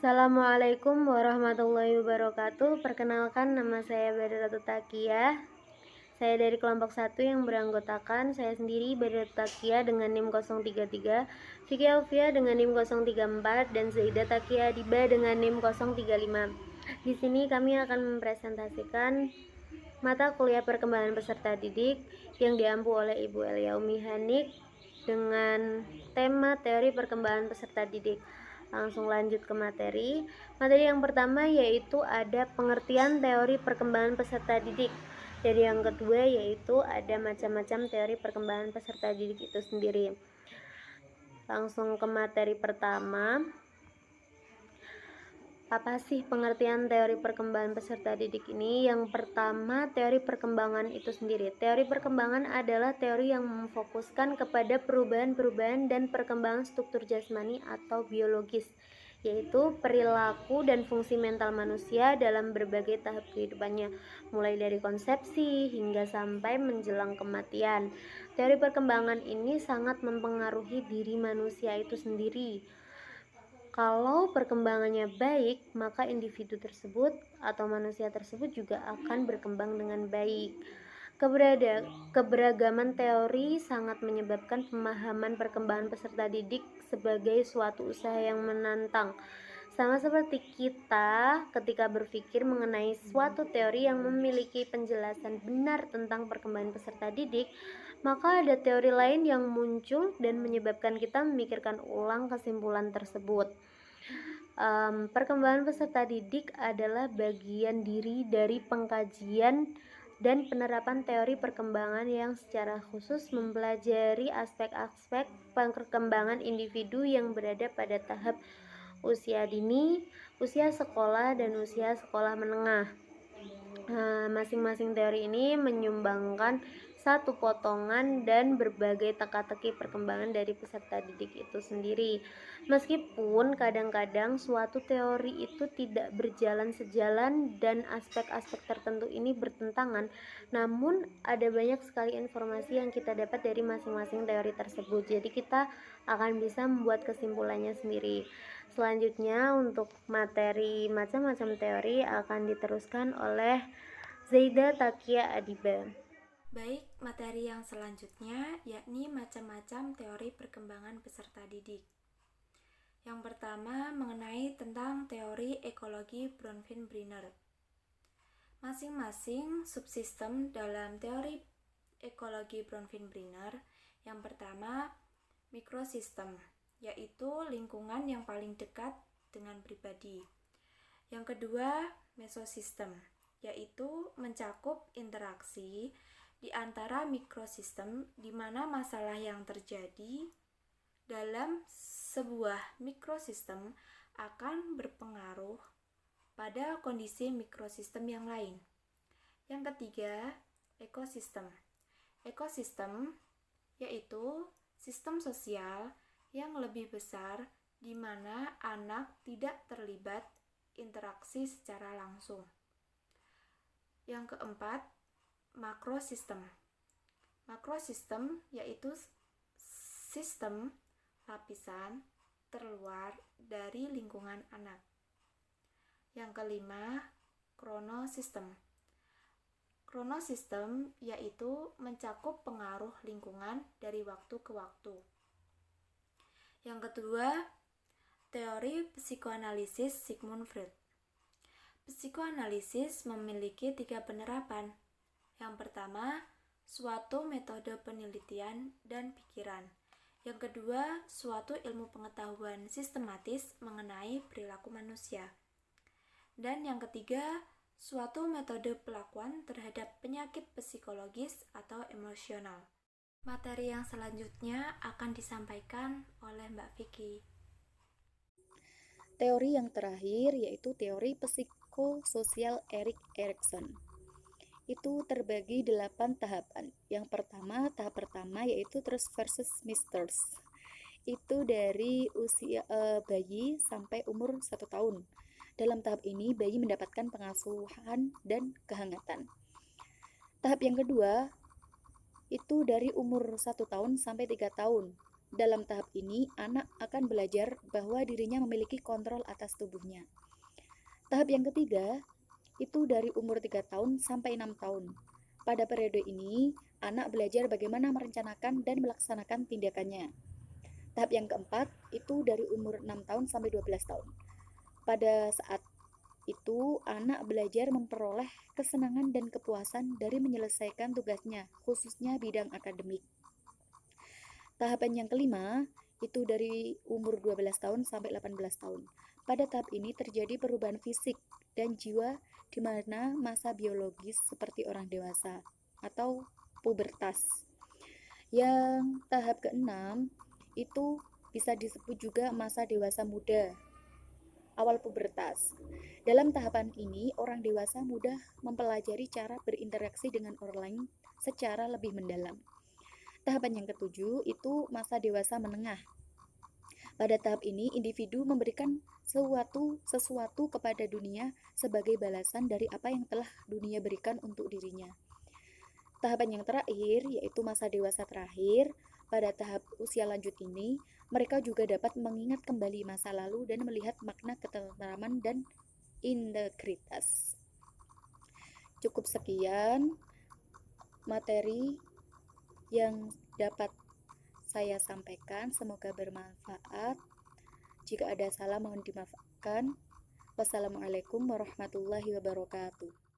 Assalamualaikum warahmatullahi wabarakatuh. Perkenalkan, nama saya Badaratu Takia. Saya dari kelompok 1 yang beranggotakan saya sendiri, Badaratu Takia dengan NIM 033, Vicky Alfia dengan NIM 034, dan Zaida Takia Adiba dengan NIM 035. Di sini kami akan mempresentasikan mata kuliah perkembangan peserta didik yang diampu oleh Ibu Elia Umi Hanik dengan tema teori perkembangan peserta didik. Langsung lanjut ke materi. Materi yang pertama yaitu ada pengertian teori perkembangan peserta didik. Jadi yang kedua yaitu ada macam-macam teori perkembangan peserta didik itu sendiri. Langsung ke materi pertama. Apa sih pengertian teori perkembangan peserta didik ini? Yang pertama, teori perkembangan itu sendiri. Teori perkembangan adalah teori yang memfokuskan kepada perubahan-perubahan dan perkembangan struktur jasmani atau biologis, yaitu perilaku dan fungsi mental manusia dalam berbagai tahap kehidupannya, mulai dari konsepsi hingga sampai menjelang kematian. Teori perkembangan ini sangat mempengaruhi diri manusia itu sendiri. Kalau perkembangannya baik, maka individu tersebut atau manusia tersebut juga akan berkembang dengan baik. Keberagaman teori sangat menyebabkan pemahaman perkembangan peserta didik sebagai suatu usaha yang menantang. Sama seperti kita ketika berpikir mengenai suatu teori yang memiliki penjelasan benar tentang perkembangan peserta didik, maka ada teori lain yang muncul dan menyebabkan kita memikirkan ulang kesimpulan tersebut. Perkembangan peserta didik adalah bagian diri dari pengkajian dan penerapan teori perkembangan yang secara khusus mempelajari aspek-aspek perkembangan individu yang berada pada tahap usia dini, usia sekolah, dan usia sekolah menengah. Masing-masing teori ini menyumbangkan satu potongan dan berbagai teka-teki perkembangan dari peserta didik itu sendiri. Meskipun kadang-kadang suatu teori itu tidak berjalan sejalan dan aspek-aspek tertentu ini bertentangan, namun ada banyak sekali informasi yang kita dapat dari masing-masing teori tersebut. Jadi kita akan bisa membuat kesimpulannya sendiri. Selanjutnya untuk materi macam-macam teori akan diteruskan oleh Zaida Takia Adiba. Baik, materi yang selanjutnya yakni macam-macam teori perkembangan peserta didik. Yang pertama mengenai tentang teori ekologi Bronfenbrenner. Masing-masing subsistem dalam teori ekologi Bronfenbrenner. Yang pertama, mikrosistem, yaitu lingkungan yang paling dekat dengan pribadi. Yang kedua, mesosistem, yaitu mencakup interaksi di antara mikrosistem di mana masalah yang terjadi dalam sebuah mikrosistem akan berpengaruh pada kondisi mikrosistem yang lain. Yang ketiga, ekosistem. Ekosistem yaitu sistem sosial yang lebih besar di mana anak tidak terlibat interaksi secara langsung. Yang keempat, makrosistem. Makrosistem yaitu sistem lapisan terluar dari lingkungan anak. Yang kelima, kronosistem. Kronosistem yaitu mencakup pengaruh lingkungan dari waktu ke waktu. Yang kedua, teori psikoanalisis Sigmund Freud. Psikoanalisis memiliki 3 penerapan. Yang pertama, suatu metode penelitian dan pikiran. Yang kedua, suatu ilmu pengetahuan sistematis mengenai perilaku manusia. Dan yang ketiga, suatu metode pelakuan terhadap penyakit psikologis atau emosional. Materi yang selanjutnya akan disampaikan oleh Mbak Vicky. Teori yang terakhir yaitu teori psikososial Erik Erikson. Itu terbagi 8 tahapan. Yang pertama, tahap pertama yaitu Trust versus Mistrust. Itu dari usia bayi sampai umur 1 tahun. Dalam tahap ini, bayi mendapatkan pengasuhan dan kehangatan. Tahap yang kedua, itu dari umur 1 tahun sampai 3 tahun. Dalam tahap ini, anak akan belajar bahwa dirinya memiliki kontrol atas tubuhnya. Tahap yang ketiga, itu dari umur 3 tahun sampai 6 tahun. Pada periode ini, anak belajar bagaimana merencanakan dan melaksanakan tindakannya. Tahap yang keempat, itu dari umur 6 tahun sampai 12 tahun. Pada saat itu, anak belajar memperoleh kesenangan dan kepuasan dari menyelesaikan tugasnya, khususnya bidang akademik. Tahapan yang kelima, itu dari umur 12 tahun sampai 18 tahun. Pada tahap ini terjadi perubahan fisik dan jiwa di mana masa biologis seperti orang dewasa atau pubertas. Yang tahap keenam, itu bisa disebut juga masa dewasa muda, awal pubertas. Dalam tahapan ini, orang dewasa mudah mempelajari cara berinteraksi dengan orang lain secara lebih mendalam. Tahapan yang ketujuh itu masa dewasa menengah. Pada tahap ini, individu memberikan sesuatu kepada dunia sebagai balasan dari apa yang telah dunia berikan untuk dirinya. Tahapan yang terakhir, yaitu masa dewasa terakhir. Pada tahap usia lanjut ini, mereka juga dapat mengingat kembali masa lalu dan melihat makna ketentraman dan integritas. Cukup sekian materi yang dapat saya sampaikan, semoga bermanfaat. Jika ada salah mohon dimaafkan. Wassalamualaikum warahmatullahi wabarakatuh.